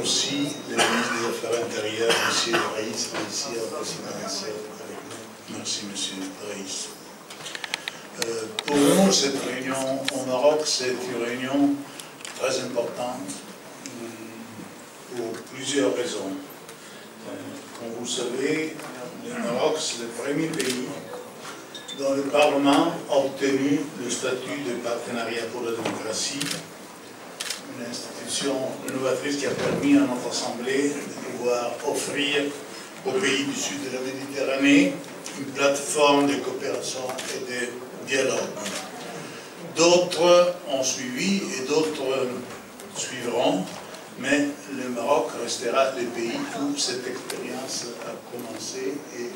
aussi le ministre des Affaires intérieures, M. Raïs, ici à la présidentielle avec nous. Merci, M. Raïs. Pour nous, cette réunion au Maroc, c'est une réunion très importante pour plusieurs raisons. Comme vous le savez, le Maroc, c'est le premier pays dont le Parlement a obtenu le statut de partenariat pour la démocratie, une institution novatrice qui a permis à notre Assemblée de pouvoir offrir aux pays du sud de la Méditerranée une plateforme de coopération et de dialogue. D'autres ont suivi et d'autres suivront, mais le Maroc restera le pays où cette expérience a commencé et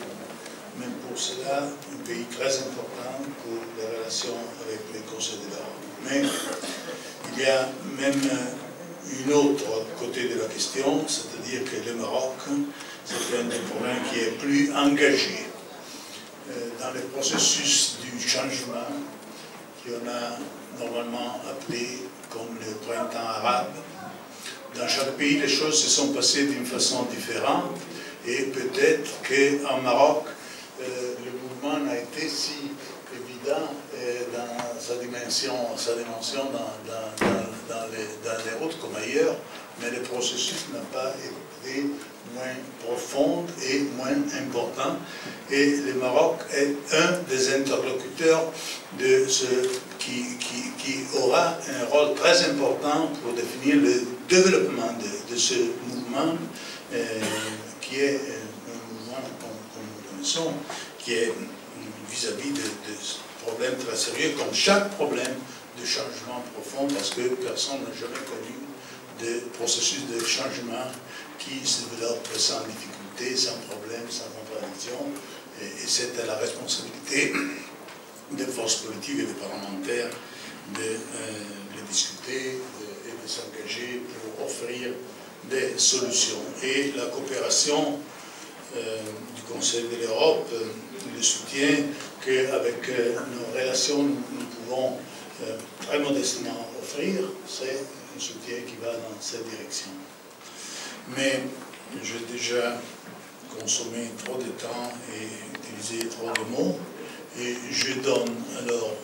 même pour cela, un pays très important pour les relations avec le Conseil de l'Europe. Mais il y a même une autre côté de la question, c'est-à-dire que le Maroc, c'est un des problèmes qui est plus engagé dans le processus du changement qu'on a normalement appelé comme le printemps arabe. Dans chaque pays, les choses se sont passées d'une façon différente et peut-être qu'en Maroc, le mouvement n'a été si évident dans sa dimension dans les routes comme ailleurs, mais le processus n'a pas été moins profond et moins important. Et le Maroc est un des interlocuteurs de ce qui aura un rôle très important pour définir le développement de ce mouvement qui est un mouvement, comme nous connaissons, qui est vis-à-vis de problèmes très sérieux, comme chaque problème de changement profond, parce que personne n'a jamais connu de processus de changement qui se développe sans difficulté, sans problème, sans contradiction. Et c'est à la responsabilité des forces politiques et des parlementaires de discuter et de s'engager pour offrir des solutions. Et la coopération du Conseil de l'Europe le soutient qu'avec nos relations nous pouvons très modestement offrir, c'est un soutien qui va dans cette direction. Mais j'ai déjà consommé trop de temps et utilisé trop de mots, et je donne alors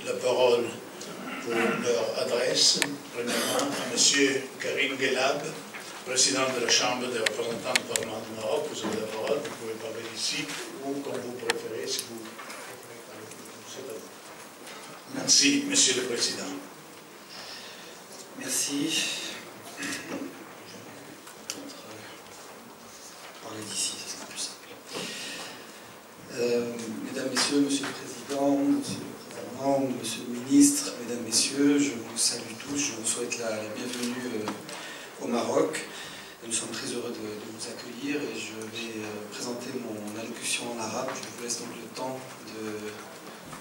la parole pour leur adresse, premièrement à M. Karim Guelab, président de la Chambre des représentants du Parlement du Maroc. Vous avez la parole, vous pouvez parler ici ou comme vous préférez, si vous préférez parler. Merci, Monsieur le Président. Merci. Je vais parler d'ici, ça sera plus simple. Mesdames, Messieurs, Monsieur le Président, Monsieur le Président, Monsieur le Ministre, Mesdames, Messieurs, je vous salue tous, je vous souhaite la bienvenue au Maroc. Nous sommes très heureux de vous accueillir et je vais présenter mon allocution en arabe. Je vous laisse donc le temps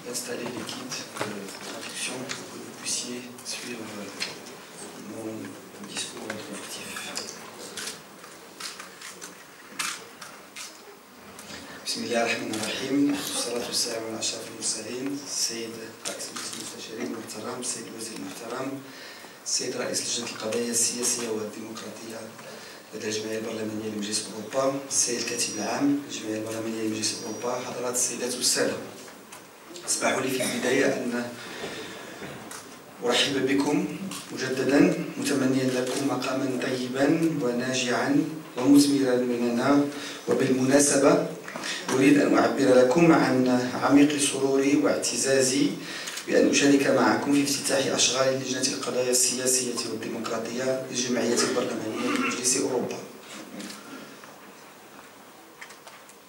d'installer les kits de traduction pour que vous puissiez suivre mon discours introductif. بسم الله الرحمن الرحيم والصلاة والسلام على أشرف المرسلين السيد رئيس مجلس المستشارين المحترم السيد الوزير المحترم السيد رئيس لجنة القضايا السياسية والديمقراطية لدى الجمعية البرلمانية لمجلس أوروبا السيد الكاتب العام للجمعية البرلمانية لمجلس أوروبا حضرات السيدات والسادة اسمحوا لي في البداية أن أرحب بكم مجددا متمنيا لكم مقاما طيبا وناجعا ومثمرا مننا وبالمناسبة أريد أن أعبر لكم عن عميق سروري واعتزازي بأن أشارك معكم في افتتاح أشغال لجنة القضايا السياسية والديمقراطية للجمعية البرلمانية لمجلس أوروبا.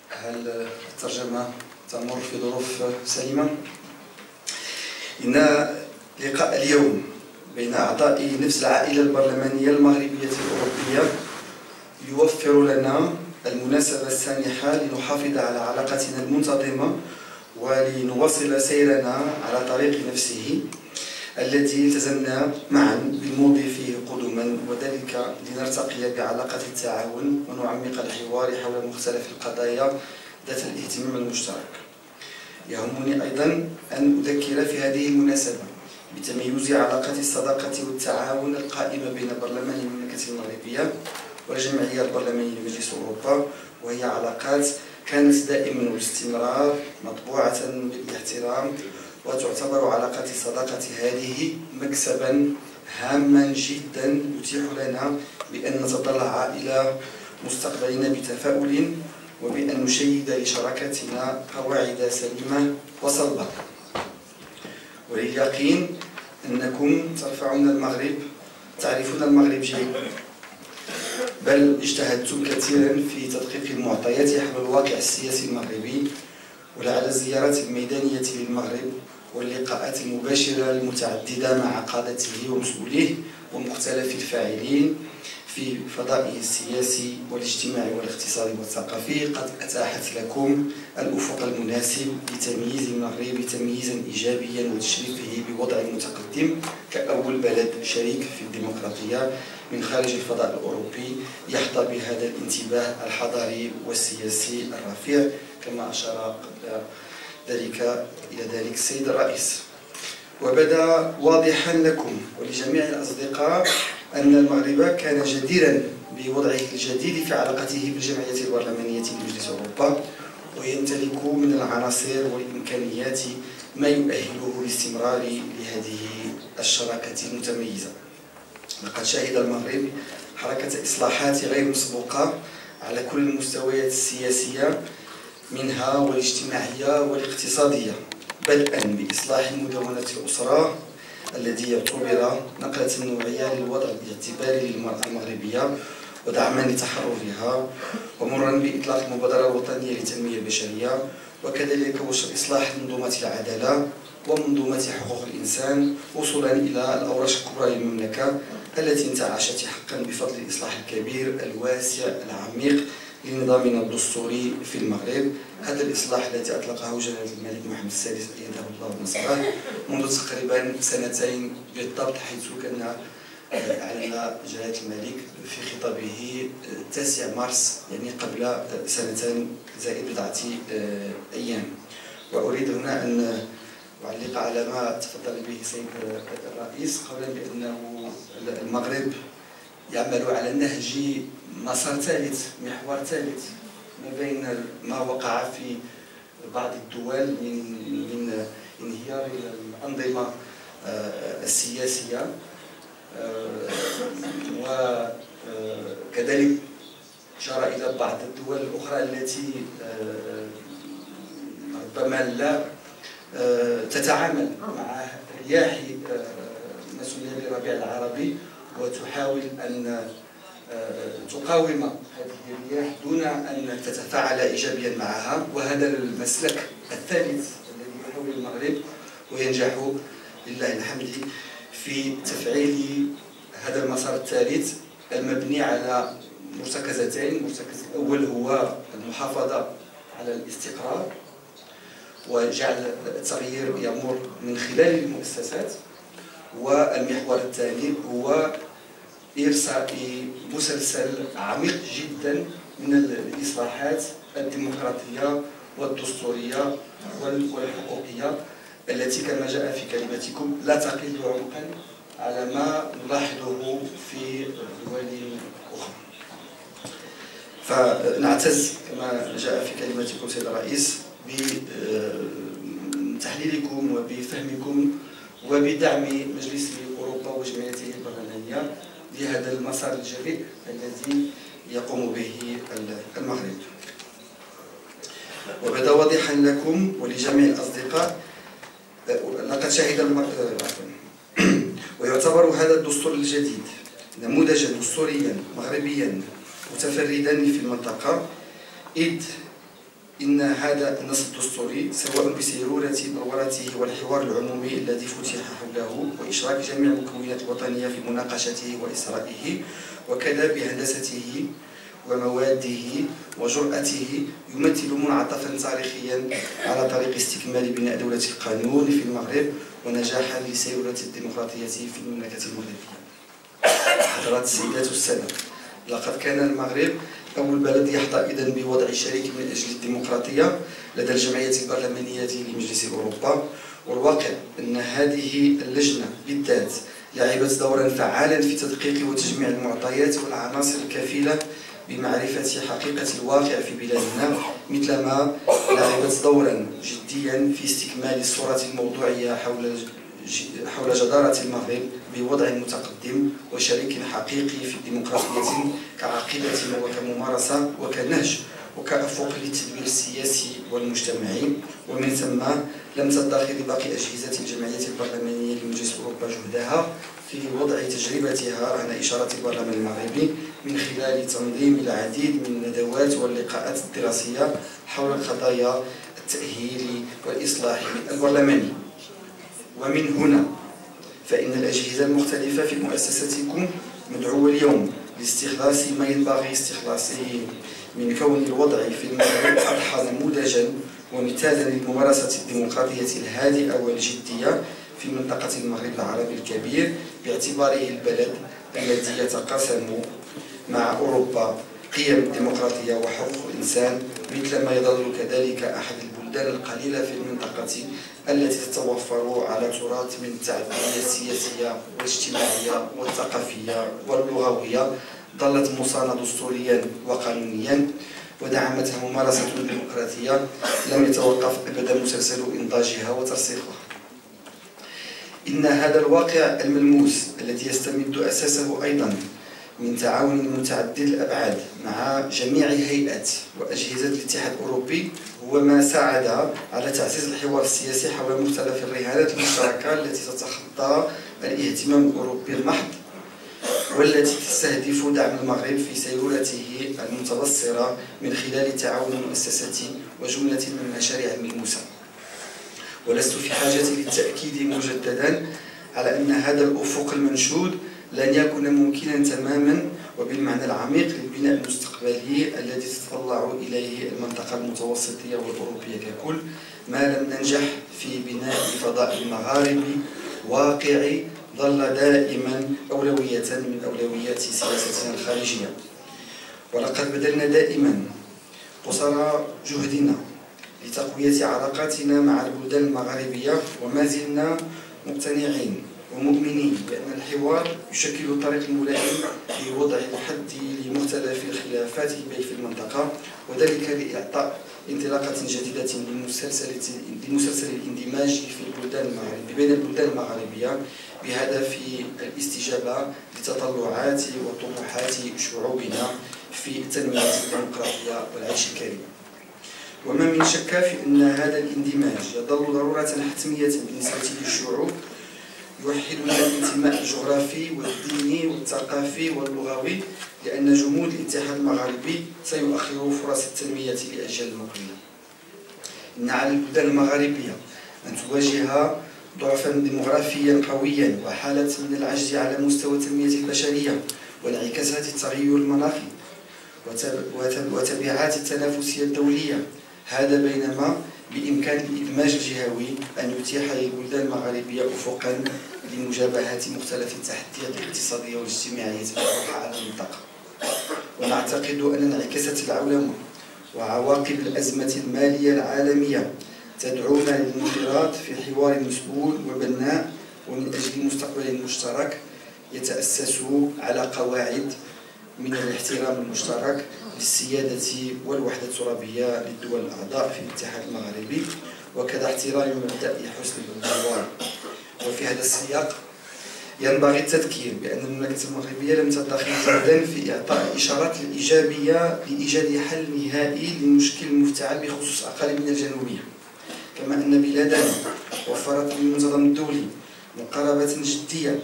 هل الترجمة تمر في ظروف سليمة؟ إن لقاء اليوم بين أعضاء نفس العائلة البرلمانية المغربية الأوروبية يوفر لنا المناسبة السانحة لنحافظ على علاقتنا المنتظمة ولنواصل سيرنا على طريق نفسه الذي التزمنا معا بالمضي فيه قدما وذلك لنرتقي بعلاقة التعاون ونعمق الحوار حول مختلف القضايا ذات الاهتمام المشترك. يهمني أيضا أن أذكر في هذه المناسبة بتميز علاقة الصداقة والتعاون القائمة بين برلمان المملكة المغربية والجمعية البرلمانية لمجلس أوروبا، وهي علاقات كانت دائما والاستمرار مطبوعة بالاحترام، وتعتبر علاقات الصداقة هذه مكسبا هاما جدا يتيح لنا بأن نتطلع إلى مستقبلنا بتفاؤل، وبأن نشيد لشراكتنا قواعد سليمة وصلبة. ولليقين أنكم تعرفون المغرب جيدا، بل اجتهدتم كثيرا في تدقيق المعطيات حول الواقع السياسي المغربي، ولعل الزيارات الميدانية للمغرب واللقاءات المباشرة المتعددة مع قادته ومسؤوليه ومختلف الفاعلين في فضائه السياسي والاجتماعي والاقتصادي والثقافي قد أتاحت لكم الأفق المناسب لتمييز المغرب تمييزا إيجابيا وتشريفه بوضع متقدم كأول بلد شريك في الديمقراطية من خارج الفضاء الأوروبي يحظى بهذا الانتباه الحضاري والسياسي الرفيع، كما أشار قبل ذلك السيد الرئيس. وبدا واضحا لكم ولجميع الأصدقاء أن المغرب كان جديرا بوضعه الجديد في علاقته بالجمعية البرلمانية لمجلس أوروبا، ويمتلك من العناصر والإمكانيات ما يؤهله للاستمرار لهذه الشراكة المتميزة. لقد شهد المغرب حركة إصلاحات غير مسبوقة على كل المستويات السياسية منها والاجتماعية والاقتصادية، بدءا بإصلاح مدونة الأسرة الذي يعتبر نقلة نوعية للوضع الاعتباري للمرأة المغربية ودعما لتحررها، ومرا بإطلاق المبادرة الوطنية للتنمية البشرية، وكذلك إصلاح منظومة العدالة ومنظومة حقوق الإنسان وصولا إلى الأوراش الكبرى للمملكة التي انتعشت حقا بفضل الإصلاح الكبير الواسع العميق لنظامنا الدستوري في المغرب. هذا الإصلاح الذي أطلقه جلالة الملك محمد السادس أيده الله ونصره منذ تقريبا سنتين بالضبط، حيث كان أعلن جلالة الملك في خطابه 9 مارس، يعني قبل سنتين زائد بضعة أيام. وأريد هنا أن أعلق على ما تفضل به السيد الرئيس قولا بأنه المغرب يعمل على نهج مسار ثالث، محور ثالث ما بين ما وقع في بعض الدول من انهيار الأنظمة السياسية، وكذلك أشار إلى بعض الدول الأخرى التي ربما لا تتعامل مع رياح ما سمي بالربيع العربي وتحاول أن تقاوم هذه الرياح دون أن تتفاعل إيجابيا معها. وهذا المسلك الثالث الذي يحاول المغرب وينجح لله الحمد في تفعيل هذا المسار الثالث المبني على مرتكزتين. المرتكز الأول هو المحافظة على الاستقرار وجعل التغيير يمر من خلال المؤسسات، والمحور الثاني هو إرساء مسلسل عميق جدا من الإصلاحات الديمقراطية والدستورية والحقوقية التي كما جاء في كلمتكم لا تقل عمقا على ما نلاحظه في دول أخرى. فنعتز كما جاء في كلمتكم سيد الرئيس بتحليلكم وبفهمكم وبدعم مجلس أوروبا وجمعيته البرلمانية لهذا المسار الجريء الذي يقوم به المغرب. وبدا واضحا لكم ولجميع الأصدقاء لقد شهد ويعتبر هذا الدستور الجديد نموذجا دستوريا مغربيا متفردا في المنطقة، إذ إن هذا النص الدستوري سواء بسيرورة بلورته والحوار العمومي الذي فتح حوله وإشراك جميع المكونات الوطنية في مناقشته وإسرائه وكذا بهندسته ومواده وجرأته يمثل منعطفا تاريخيا على طريق استكمال بناء دولة القانون في المغرب ونجاحا لسيرورة الديمقراطية في المملكة المغربية. حضرات السيدات والسادة، لقد كان المغرب أول بلد يحظى إذن بوضع شريك من أجل الديمقراطية لدى الجمعية البرلمانية لمجلس أوروبا، والواقع أن هذه اللجنة بالذات لعبت دورا فعالا في تدقيق وتجميع المعطيات والعناصر الكفيلة بمعرفة حقيقة الواقع في بلادنا، مثلما لعبت دورا جديا في استكمال الصورة الموضوعية حول جدارة المغرب بوضع متقدم وشريك حقيقي في الديمقراطية كعقيدة وكممارسة وكنهج وكأفق للتدبير السياسي والمجتمعي. ومن ثم لم تدخر باقي أجهزة الجمعية البرلمانية لمجلس أوروبا جهدها في وضع تجربتها رهن إشارة البرلمان المغربي من خلال تنظيم العديد من الندوات واللقاءات الدراسية حول قضايا التأهيل والإصلاح البرلماني. ومن هنا فإن الأجهزة المختلفة في مؤسستكم مدعوة اليوم لاستخلاص ما ينبغي استخلاصه من كون الوضع في المغرب أضحى نموذجا ومثالا للممارسة الديمقراطية الهادئة والجدية في منطقة المغرب العربي الكبير، باعتباره البلد الذي يتقاسم مع أوروبا قيم الديمقراطية وحقوق الإنسان، مثلما يظل كذلك أحد البلدان القليلة في المنطقة التي تتوفر على تراث من التعددية السياسية والاجتماعية والثقافية واللغوية ظلت مصانة دستوريا وقانونيا ودعمتها ممارسة ديمقراطية لم يتوقف أبدا مسلسل إنضاجها وترسيخها. إن هذا الواقع الملموس الذي يستمد أساسه أيضا من تعاون متعدد الأبعاد مع جميع هيئات وأجهزة الاتحاد الأوروبي هو ما ساعد على تعزيز الحوار السياسي حول مختلف الرهانات المشتركة التي تتخطى الاهتمام الأوروبي المحض، والتي تستهدف دعم المغرب في سيولته المتبصرة من خلال التعاون المؤسساتي وجملة من المشاريع الملموسة. ولست في حاجة للتأكيد مجددا على أن هذا الأفق المنشود لن يكون ممكنا تماما وبالمعنى العميق للبناء المستقبلي الذي تتطلع إليه المنطقة المتوسطية والأوروبية ككل، ما لم ننجح في بناء الفضاء المغاربي واقعي ظل دائما أولوية من أولويات سياستنا الخارجية. ولقد بذلنا دائما قصارى جهدنا لتقوية علاقاتنا مع البلدان المغاربية، وما زلنا مقتنعين ومؤمنين بأن الحوار يشكل الطريق الملائم لوضع الحد لمختلف الخلافات في المنطقة، وذلك لإعطاء انطلاقة جديدة لمسلسل الاندماج في البلدان المغربية بين البلدان المغربية بهدف الاستجابة لتطلعات وطموحات شعوبنا في التنمية الديمقراطية والعيش الكريم. وما من شك في أن هذا الاندماج يظل ضرورة حتمية بالنسبة للشعوب يوحدنا الانتماء الجغرافي والديني والثقافي واللغوي، لأن جمود الاتحاد المغاربي سيؤخر فرص التنمية لأجيال المقبلة. إن على البلدان المغاربية أن تواجه ضعفا ديمغرافيا قويا وحالة من العجز على مستوى التنمية البشرية وانعكاسات التغير المناخي وتبعات التنافسية الدولية. هذا بينما بإمكان الإدماج الجهوي أن يتيح للبلدان المغاربية أفقا لمجابهة مختلف التحديات الاقتصادية والاجتماعية المطروحة على المنطقة. ونعتقد أن انعكاسات العولمة وعواقب الأزمة المالية العالمية تدعونا للانخراط في حوار مسؤول وبناء ومن أجل مستقبل مشترك يتأسس على قواعد من الاحترام المشترك للسيادة والوحدة الترابية للدول الأعضاء في الاتحاد المغربي، وكذا احترام مبدأ حسن الجوار. وفي هذا السياق ينبغي التذكير بأن المملكة المغربية لم تدخر جهدا في إعطاء الإشارات الإيجابية لإيجاد حل نهائي للمشكل المفتعل بخصوص أقاليم الجنوبية، كما أن بلادنا وفرت للمنظمة الدولي مقاربة جدية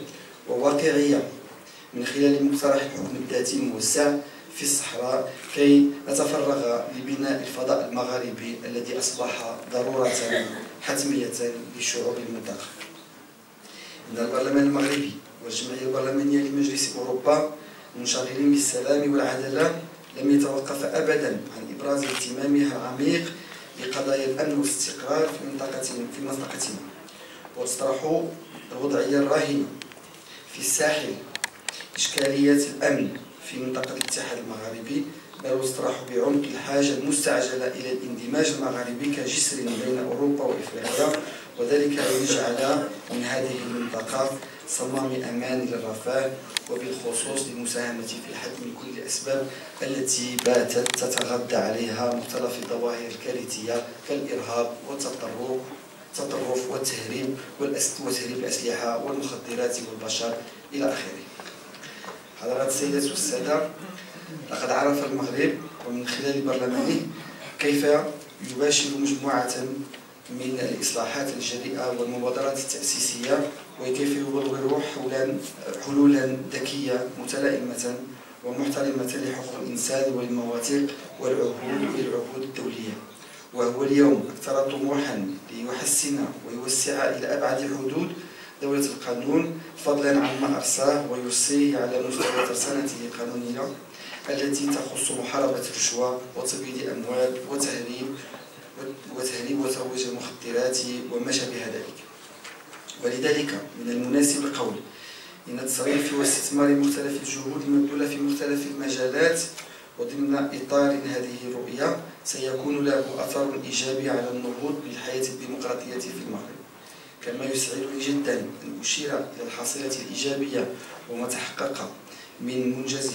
وواقعية من خلال مقترح الحكم الذاتي الموسع في الصحراء كي نتفرغ لبناء الفضاء المغاربي الذي أصبح ضرورة حتمية لشعوب المنطقة. إن البرلمان المغربي والجمعية البرلمانية لمجلس أوروبا منشغلين بالسلام والعدالة لم يتوقف أبدا عن إبراز اهتمامها العميق بقضايا الأمن والاستقرار في منطقتنا، وتطرح الوضعية الراهنة في الساحل، إشكالية الأمن في منطقة الاتحاد المغاربي، بل يصطلح بعمق الحاجة المستعجلة إلى الاندماج المغاربي كجسر بين أوروبا وإفريقيا، وذلك ليجعل من هذه المنطقة صمام أمان للرفاه، وبالخصوص للمساهمة في الحد من كل الأسباب التي باتت تتغذى عليها مختلف الظواهر الكارثية كالإرهاب والتطرف والتهريب وتهريب الأسلحة والمخدرات والبشر إلى آخره. حضرات السيدات والسادة، لقد عرف المغرب ومن خلال برلمانه كيف يباشر مجموعة من الإصلاحات الجريئة والمبادرات التأسيسية، وكيف يبلور حلولا ذكية متلائمة ومحترمة لحقوق الإنسان والمواثيق والعهود الدولية. وهو اليوم أكثر طموحا ليحسن ويوسع إلى أبعد حدود دولة القانون، فضلا عن ما أرساه ويرسيه على مستوى ترسانته القانونية التي تخص محاربة الرشوة وتبييض الأموال وتهريب وترويج المخدرات وما شابه ذلك. ولذلك من المناسب القول إن التصريف واستثمار مختلف الجهود المبذولة في مختلف المجالات وضمن إطار هذه الرؤية سيكون له أثر إيجابي على النهوض بالحياة الديمقراطية في المغرب. كما يسعدني جدا أن أشير إلى الحصيلة الإيجابية وما تحقق من منجز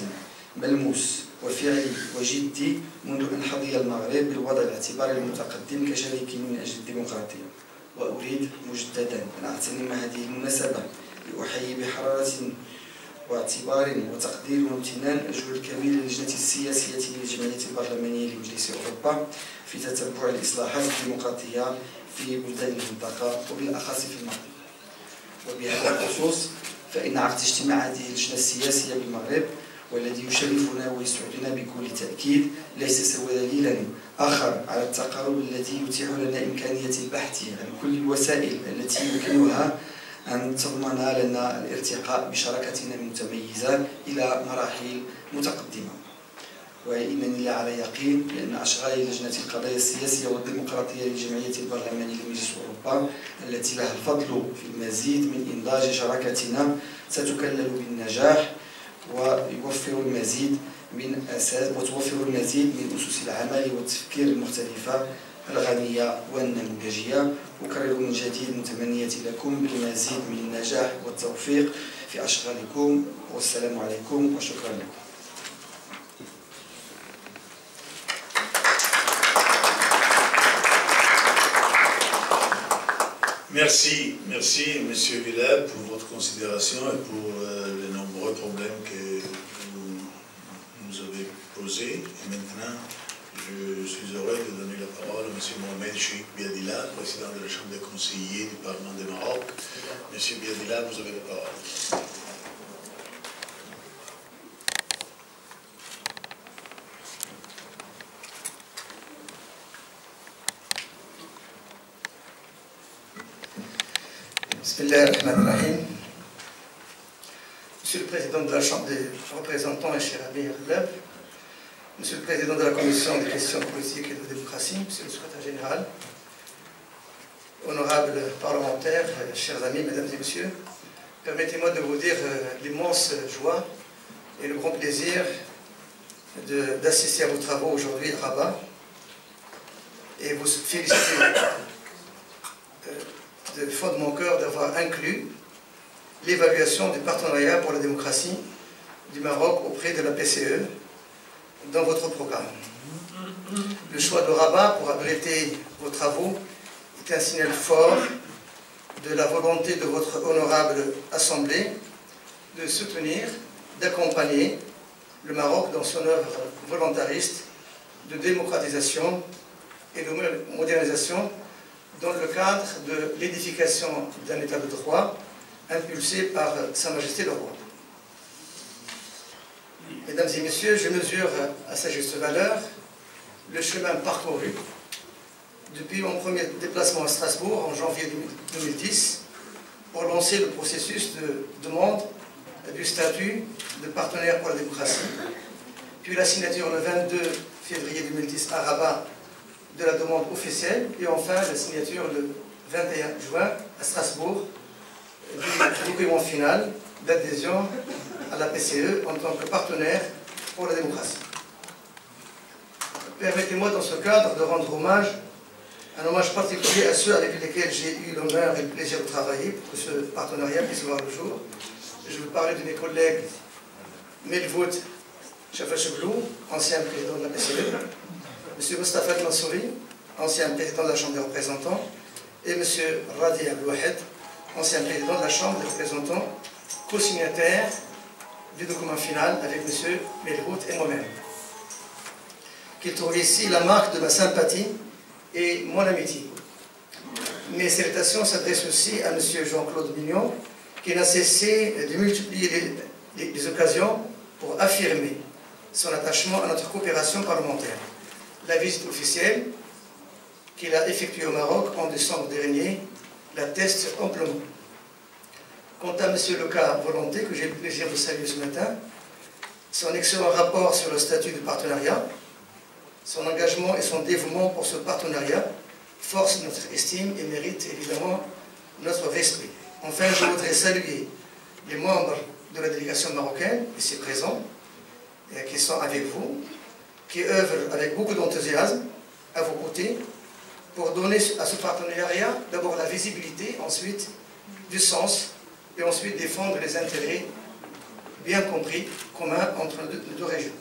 ملموس وفعلي وجدي منذ أن حظي المغرب بالوضع الاعتباري المتقدم كشريك من أجل الديمقراطية. وأريد مجددا أن أغتنم هذه المناسبة لأحيي بحرارة واعتبار وتقدير وامتنان الجهود الكبيرة للجنة السياسية للجمعية البرلمانية لمجلس أوروبا في تتبع الإصلاحات الديمقراطية في بلدان المنطقة وبالأخص في المغرب. وبهذا الخصوص فإن عقد اجتماع هذه اللجنة السياسية بالمغرب والذي يشرفنا ويسعدنا بكل تأكيد ليس سوى دليلا آخر على التقارب الذي يتيح لنا إمكانية البحث عن كل الوسائل التي يمكنها أن تضمن لنا الارتقاء بشراكتنا المتميزة إلى مراحل متقدمة. وإنني على يقين بأن أشغال لجنة القضايا السياسية والديمقراطية للجمعية البرلمانية لمجلس أوروبا التي لها الفضل في المزيد من إنضاج شراكتنا ستكلل بالنجاح وتوفر المزيد من أسس العمل والتفكير المختلفة الغنية والنموذجية. أكرر من جديد متمنيتي لكم بالمزيد من النجاح والتوفيق في أشغالكم، والسلام عليكم وشكرا لكم. Merci, Monsieur Villab, pour votre considération et pour les nombreux problèmes que vous nous avez posés. Et maintenant, je suis heureux de donner la parole à Monsieur Mohamed Cheikh Biadila, président de la Chambre des conseillers du Parlement du Maroc. Monsieur Biadila, vous avez la parole. Bismillahirrahmanirrahim. Monsieur le Président de la Chambre des représentants et cher ami Erleb, Monsieur le Président de la Commission des questions politiques et de démocratie, Monsieur le Secrétaire général, honorables parlementaires, chers amis, Mesdames et Messieurs, permettez-moi de vous dire l'immense joie et le grand plaisir d'assister à vos travaux aujourd'hui à Rabat et vous féliciter de fond de mon cœur d'avoir inclus l'évaluation du partenariat pour la démocratie du Maroc auprès de la PCE dans votre programme. Le choix de Rabat pour abriter vos travaux est un signal fort de la volonté de votre honorable Assemblée de soutenir, d'accompagner le Maroc dans son œuvre volontariste de démocratisation et de modernisation dans le cadre de l'édification d'un État de droit impulsé par Sa Majesté le Roi. Mesdames et Messieurs, je mesure à sa juste valeur le chemin parcouru depuis mon premier déplacement à Strasbourg en janvier 2010 pour lancer le processus de demande du statut de partenaire pour la démocratie, puis la signature le 22 février 2010 à Rabat de la demande officielle, et enfin la signature le 21 juin à Strasbourg du document final d'adhésion à la PCE en tant que partenaire pour la démocratie. Permettez-moi dans ce cadre de rendre un hommage particulier à ceux avec lesquels j'ai eu l'honneur et le plaisir de travailler pour que ce partenariat puisse voir le jour. Je veux parler de mes collègues Melvout Chafachouglou, ancien président de la PCE, M. Mustafa Mansouri, ancien président de la Chambre des représentants, et M. Radi Abouahed, ancien président de la Chambre des représentants, co-signataire du document final avec M. Melvout et moi-même. Qu'il trouve ici la marque de ma sympathie et mon amitié. Mes salutations s'adressent aussi à M. Jean-Claude Mignon, qui n'a cessé de multiplier les occasions pour affirmer son attachement à notre coopération parlementaire. La visite officielle qu'il a effectuée au Maroc en décembre dernier l'atteste amplement. Quant à M. Leca Volonté, que j'ai le plaisir de saluer ce matin, son excellent rapport sur le statut de partenariat, son engagement et son dévouement pour ce partenariat forcent notre estime et méritent évidemment notre respect. Enfin, je voudrais saluer les membres de la délégation marocaine, ici présents, et qui sont avec vous, qui œuvrent avec beaucoup d'enthousiasme à vos côtés pour donner à ce partenariat d'abord la visibilité, ensuite du sens, et ensuite défendre les intérêts bien compris, communs entre les deux régions.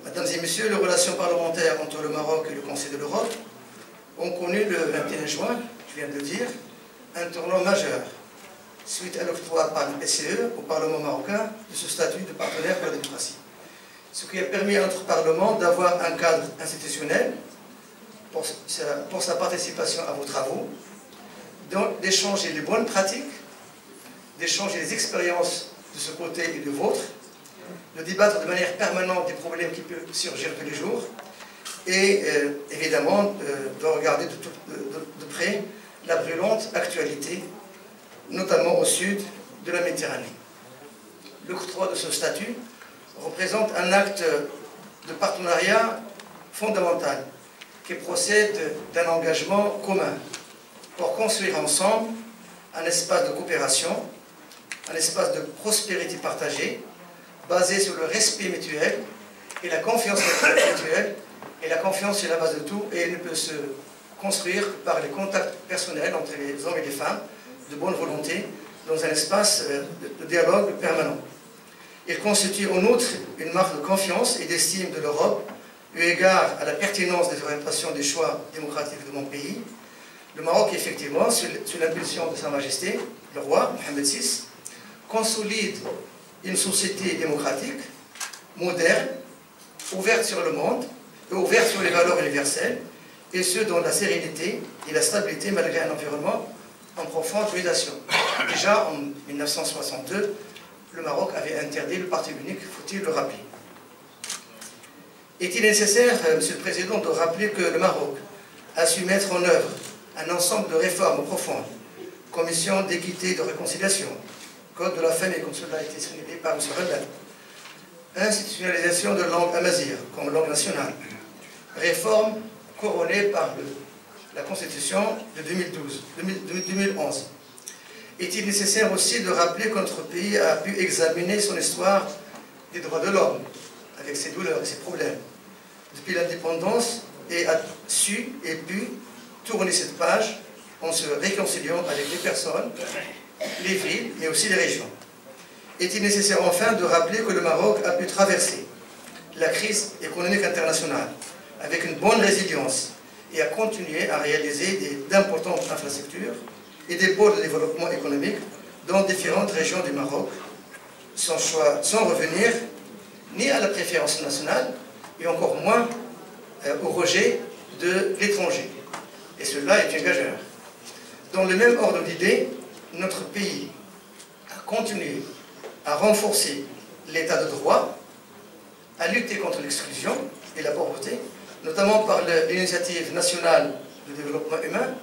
Mesdames et messieurs, les relations parlementaires entre le Maroc et le Conseil de l'Europe ont connu le 21 juin, je viens de le dire, un tournant majeur, suite à l'octroi par le PCE au Parlement marocain de ce statut de partenaire pour la démocratie. Ce qui a permis à notre Parlement d'avoir un cadre institutionnel pour sa participation à vos travaux, d'échanger les bonnes pratiques, d'échanger les expériences de ce côté et de vôtre, de débattre de manière permanente des problèmes qui peuvent surgir tous les jours, et évidemment de regarder de près la brûlante actualité, notamment au sud de la Méditerranée. L'octroi de ce statut représente un acte de partenariat fondamental qui procède d'un engagement commun pour construire ensemble un espace de coopération, un espace de prospérité partagée, basé sur le respect mutuel et la confiance mutuelle. Et la confiance, c'est la base de tout, et elle ne peut se construire que par les contacts personnels entre les hommes et les femmes, de bonne volonté, dans un espace de dialogue permanent. Il constitue en outre une marque de confiance et d'estime de l'Europe, eu égard à la pertinence des orientations des choix démocratiques de mon pays. Le Maroc, effectivement, sous l'impulsion de Sa Majesté, le roi Mohamed VI, consolide une société démocratique, moderne, ouverte sur le monde, et ouverte sur les valeurs universelles, et ce, dans la sérénité et la stabilité, malgré un environnement en profonde mutation. Déjà, en 1962, le Maroc avait interdit le parti unique, faut-il le rappeler. Est-il nécessaire, Monsieur le Président, de rappeler que le Maroc a su mettre en œuvre un ensemble de réformes profondes, commission d'équité et de réconciliation, code de la famille, comme cela a été signalé par M. Rebel, institutionnalisation de la langue amazigh comme langue nationale, réforme couronnée par la Constitution de 2011. Est-il nécessaire aussi de rappeler que notre pays a pu examiner son histoire des droits de l'homme, avec ses douleurs et ses problèmes, depuis l'indépendance, et a su et pu tourner cette page en se réconciliant avec les personnes, les villes, mais aussi les régions. Est-il nécessaire enfin de rappeler que le Maroc a pu traverser la crise économique internationale avec une bonne résilience et a continué à réaliser d'importantes infrastructures et des pôles de développement économique dans différentes régions du Maroc, sans revenir ni à la préférence nationale et encore moins au rejet de l'étranger. Et cela est un gageur. Dans le même ordre d'idées, notre pays a continué à renforcer l'état de droit, à lutter contre l'exclusion et la pauvreté, notamment par l'initiative nationale de développement humain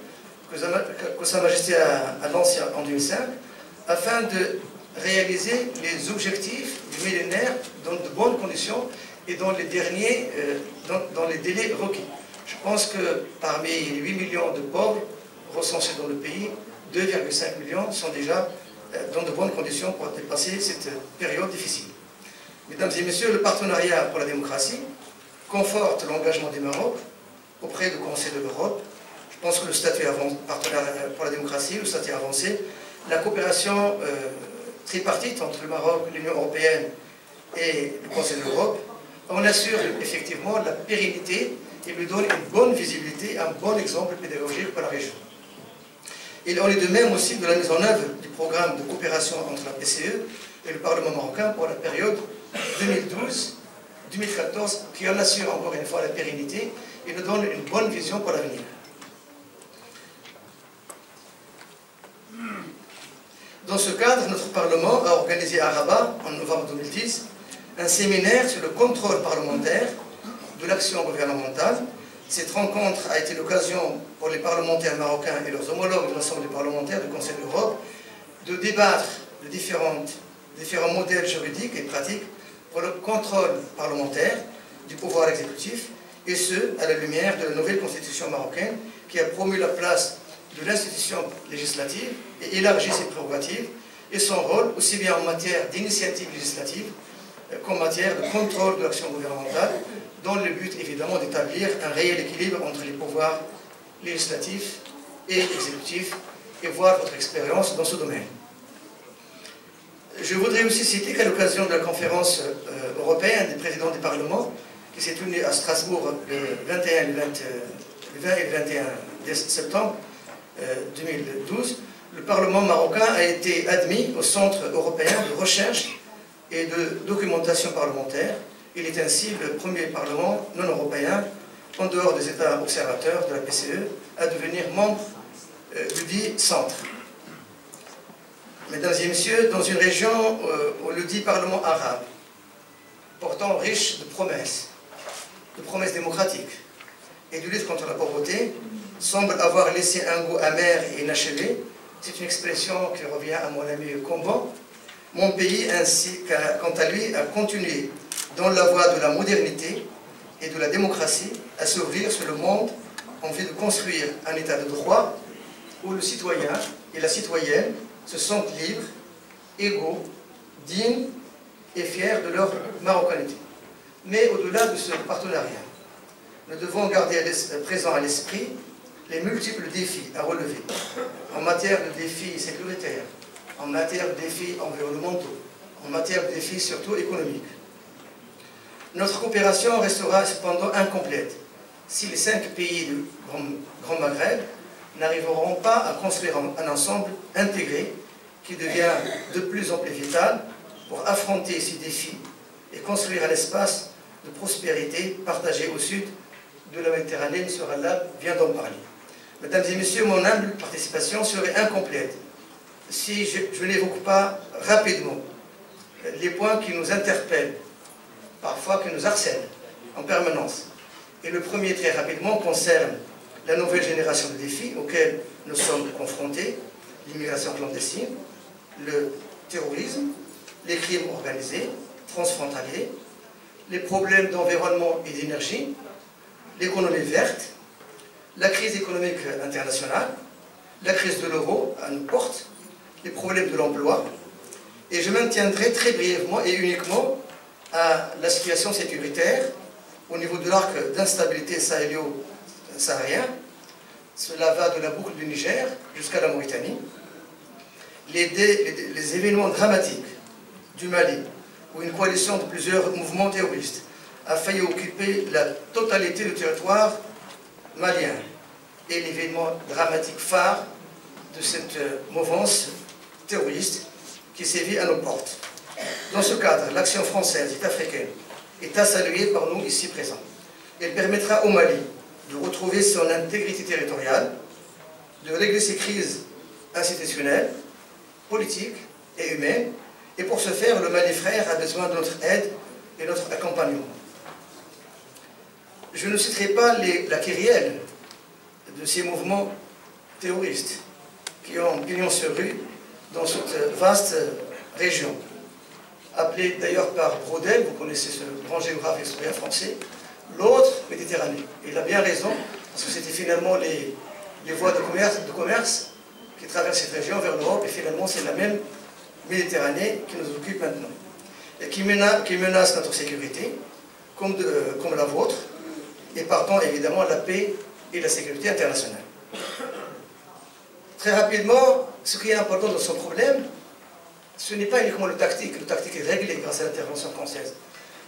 que Sa Majesté a lancée en 2005, afin de réaliser les objectifs du millénaire dans de bonnes conditions et dans les délais requis. Je pense que parmi les 8 millions de pauvres recensés dans le pays, 2,5 millions sont déjà dans de bonnes conditions pour dépasser cette période difficile. Mesdames et messieurs, le partenariat pour la démocratie conforte l'engagement du Maroc auprès du Conseil de l'Europe. Je pense que le statut partenariat pour la démocratie, le statut avancé, la coopération tripartite entre le Maroc, l'Union européenne et le Conseil de l'Europe, on assure effectivement la pérennité et lui donne une bonne visibilité, un bon exemple pédagogique pour la région. Il en est de même aussi de la mise en œuvre du programme de coopération entre la PCE et le Parlement marocain pour la période 2012-2014, qui en assure encore une fois la pérennité et nous donne une bonne vision pour l'avenir. Dans ce cadre, notre Parlement a organisé à Rabat, en novembre 2010, un séminaire sur le contrôle parlementaire de l'action gouvernementale. Cette rencontre a été l'occasion pour les parlementaires marocains et leurs homologues de l'Assemblée parlementaire du Conseil de l'Europe de débattre de différents modèles juridiques et pratiques pour le contrôle parlementaire du pouvoir exécutif, et ce, à la lumière de la nouvelle constitution marocaine qui a promu la place de l'institution législative et élargi ses prérogatives et son rôle aussi bien en matière d'initiative législative qu'en matière de contrôle de l'action gouvernementale, dans le but évidemment d'établir un réel équilibre entre les pouvoirs législatifs et exécutifs, et voir votre expérience dans ce domaine. Je voudrais aussi citer qu'à l'occasion de la conférence européenne des présidents des parlements, qui s'est tenue à Strasbourg le 20 et le 21 septembre 2012, le Parlement marocain a été admis au Centre européen de recherche et de documentation parlementaire. Il est ainsi le premier Parlement non européen, en dehors des États observateurs de la PCE, à devenir membre du dit centre. Mesdames et messieurs, dans une région où le dit Parlement arabe, pourtant riche de promesses démocratiques et de lutte contre la pauvreté, semble avoir laissé un goût amer et inachevé. C'est une expression qui revient à mon ami Comban. Mon pays, ainsi quant à lui, a continué dans la voie de la modernité et de la démocratie à s'ouvrir sur le monde en vue de construire un état de droit où le citoyen et la citoyenne se sentent libres, égaux, dignes et fiers de leur marocanité. Mais au-delà de ce partenariat, nous devons garder présent à l'esprit les multiples défis à relever en matière de défis sécuritaires, en matière de défis environnementaux, en matière de défis surtout économiques. Notre coopération restera cependant incomplète si les 5 pays du Grand Maghreb n'arriveront pas à construire un ensemble intégré qui devient de plus en plus vital pour affronter ces défis et construire un espace de prospérité partagé au sud de la Méditerranée. M. Rallab vient d'en parler. Mesdames et messieurs, mon humble participation serait incomplète si je n'évoque pas rapidement les points qui nous interpellent, parfois qui nous harcèlent en permanence. Et le premier, très rapidement, concerne la nouvelle génération de défis auxquels nous sommes confrontés: l'immigration clandestine, le terrorisme, les crimes organisés, transfrontaliers, les problèmes d'environnement et d'énergie, l'économie verte, la crise économique internationale, la crise de l'euro à nos portes, les problèmes de l'emploi, et je maintiendrai très brièvement et uniquement à la situation sécuritaire au niveau de l'arc d'instabilité sahélo-saharien. Cela va de la boucle du Niger jusqu'à la Mauritanie. Les événements dramatiques du Mali, où une coalition de plusieurs mouvements terroristes a failli occuper la totalité du territoire malien, et l'événement dramatique phare de cette mouvance terroriste qui sévit à nos portes. Dans ce cadre, l'action française et africaine est à saluer par nous ici présents. Elle permettra au Mali de retrouver son intégrité territoriale, de régler ses crises institutionnelles, politiques et humaines, et pour ce faire, le Mali frère a besoin de notre aide et notre accompagnement. Je ne citerai pas la kyrielle de ces mouvements terroristes qui ont pignon sur rue dans cette vaste région, appelée d'ailleurs par Braudel, vous connaissez ce grand géographe et historien français, l'autre Méditerranée. Et il a bien raison, parce que c'était finalement les voies de commerce qui traversent cette région vers l'Europe, et finalement c'est la même Méditerranée qui nous occupe maintenant. qui menacent notre sécurité, comme la vôtre, et partant évidemment la paix et la sécurité internationale. Très rapidement, ce qui est important dans ce problème, ce n'est pas uniquement le tactique est réglé grâce à l'intervention française.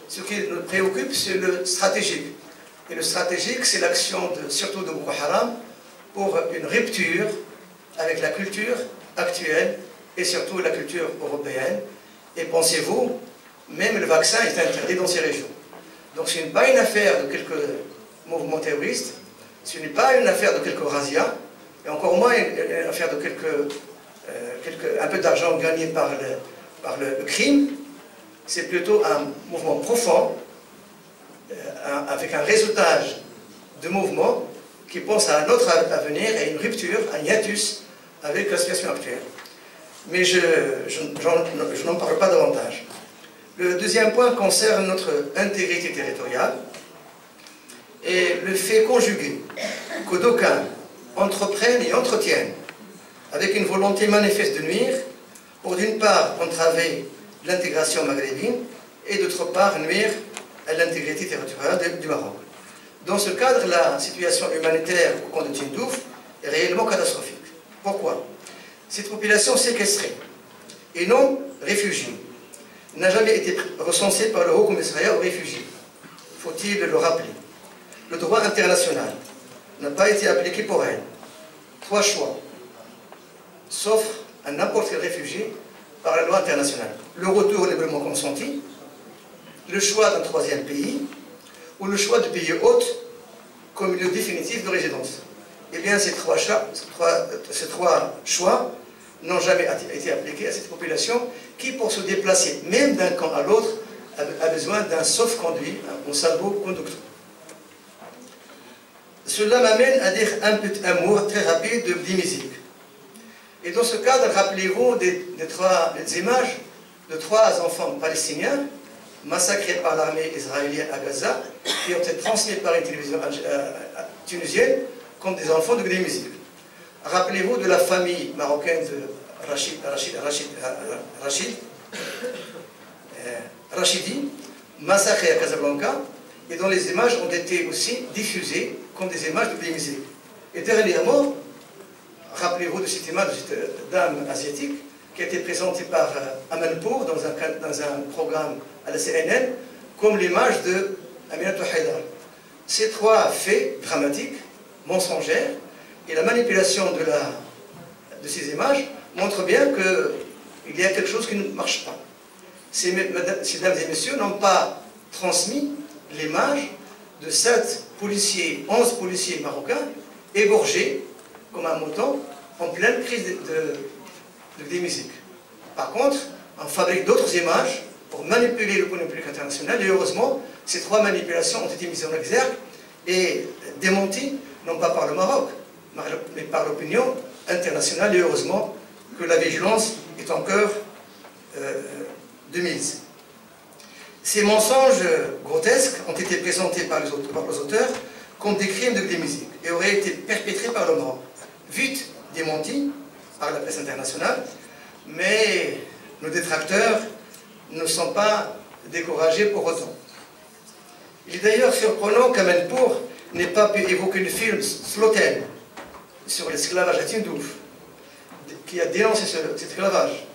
Ce qui nous préoccupe, c'est le stratégique. Et le stratégique, c'est l'action surtout de Boko Haram pour une rupture avec la culture actuelle et surtout la culture européenne. Et pensez-vous, même le vaccin est interdit dans ces régions. Donc ce n'est pas une affaire de quelques mouvements terroristes, ce n'est pas une affaire de quelques razzias, et encore moins une affaire de un peu d'argent gagné par le crime. C'est plutôt un mouvement profond, avec un réseautage de mouvements qui pense à un autre avenir et une rupture, un hiatus avec la situation actuelle. Mais je n'en parle pas davantage. Le deuxième point concerne notre intégrité territoriale et le fait conjugué que d'aucuns entreprennent et entretiennent avec une volonté manifeste de nuire pour d'une part entraver l'intégration maghrébine et d'autre part nuire à l'intégrité territoriale du Maroc. Dans ce cadre, la situation humanitaire au camp de Tindouf est réellement catastrophique. Pourquoi? Cette population séquestrée et non réfugiée n'a jamais été recensée par le Haut Commissariat aux réfugiés. Faut-il le rappeler? Le droit international n'a pas été appliqué pour elle. 3 choix s'offrent à n'importe quel réfugié par la loi internationale. Le retour librement consenti, le choix d'un 3e pays, ou le choix du pays hôte comme lieu définitif de résidence. Eh bien, ces trois choix n'ont jamais été appliqués à cette population qui, pour se déplacer même d'un camp à l'autre, a besoin d'un sauf-conduit, un salvo-conducteur. Cela m'amène à dire un mot très rapide de Dimizig. Et dans ce cadre, rappelez-vous des images de 3 enfants palestiniens massacrés par l'armée israélienne à Gaza, qui ont été transmis par une télévision tunisienne comme des enfants de Dimizig. Rappelez-vous de la famille marocaine de Rachidi, massacrée à Casablanca, et dont les images ont été aussi diffusées comme des images de Dimizig. Et dernièrement, rappelez-vous de cette image de cette dame asiatique qui a été présentée par Amanpour dans un programme à la CNN comme l'image de Aminatou Haïdar. Ces 3 faits dramatiques, mensongers, et la manipulation de ces images montrent bien qu'il y a quelque chose qui ne marche pas. Ces dames et messieurs n'ont pas transmis l'image de 11 policiers marocains égorgés comme un mouton en pleine crise de Dimizig. Par contre, on fabrique d'autres images pour manipuler l'opinion publique internationale, et heureusement, ces 3 manipulations ont été mises en exergue et démenties, non pas par le Maroc, mais par l'opinion internationale, et heureusement que la vigilance est encore de mise. Ces mensonges grotesques ont été présentés par les auteurs comme des crimes de Dimizig et auraient été perpétrés par le Maroc. Vite démentis par la presse internationale, mais nos détracteurs ne sont pas découragés pour autant. Il est d'ailleurs surprenant qu'Amanpour n'ait pas pu évoquer le film Sloten sur l'esclavage à Tindouf, qui a dénoncé cet esclavage,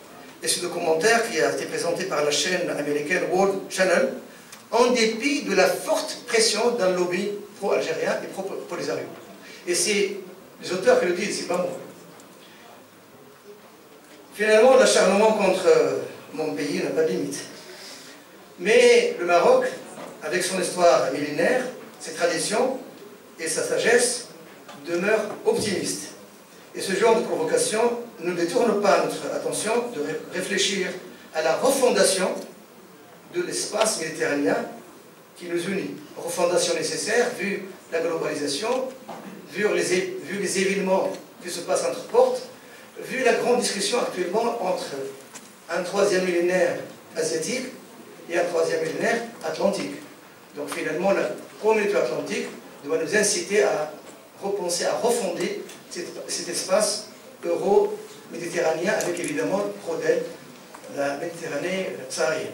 et ce documentaire qui a été présenté par la chaîne américaine World Channel, en dépit de la forte pression d'un lobby pro-algérien et pro-polisario. Et c'est les auteurs qui le disent, c'est pas moi. Finalement, l'acharnement contre mon pays n'a pas de limite. Mais le Maroc, avec son histoire millénaire, ses traditions et sa sagesse, demeure optimiste. Et ce genre de provocation ne détourne pas notre attention de réfléchir à la refondation de l'espace méditerranéen qui nous unit. Refondation nécessaire vu la globalisation, vu les événements qui se passent entre portes, vu la grande discussion actuellement entre un 3e millénaire asiatique et un 3e millénaire atlantique. Donc finalement, la communauté atlantique doit nous inciter à repenser, à refonder cet espace euro-méditerranéen avec évidemment le pro d'elle, la Méditerranée saharienne.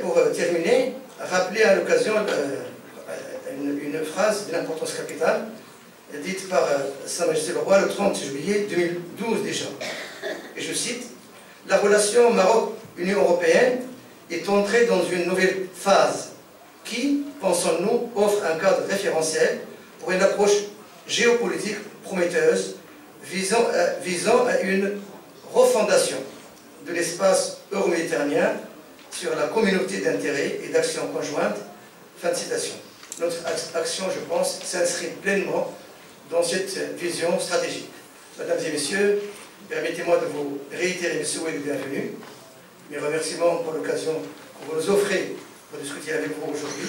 pour terminer, rappeler à l'occasion une phrase d'une importance capitale, dite par Sa Majesté le Roi le 30 juillet 2012 déjà. Et je cite, « La relation Maroc-Union européenne est entrée dans une nouvelle phase qui, pensons-nous, offre un cadre référentiel pour une approche géopolitique prometteuse visant à une refondation de l'espace euro-méditerranéen sur la communauté d'intérêts et d'actions conjointes. » Fin de citation. Notre action, je pense, s'inscrit pleinement dans cette vision stratégique. Mesdames et messieurs, permettez-moi de vous réitérer mes souhaits de bienvenue, mes remerciements pour l'occasion que vous nous offrez pour discuter avec vous aujourd'hui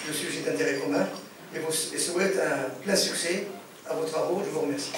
le sujet d'intérêt commun et souhaite un plein succès à vos travaux. Je vous remercie.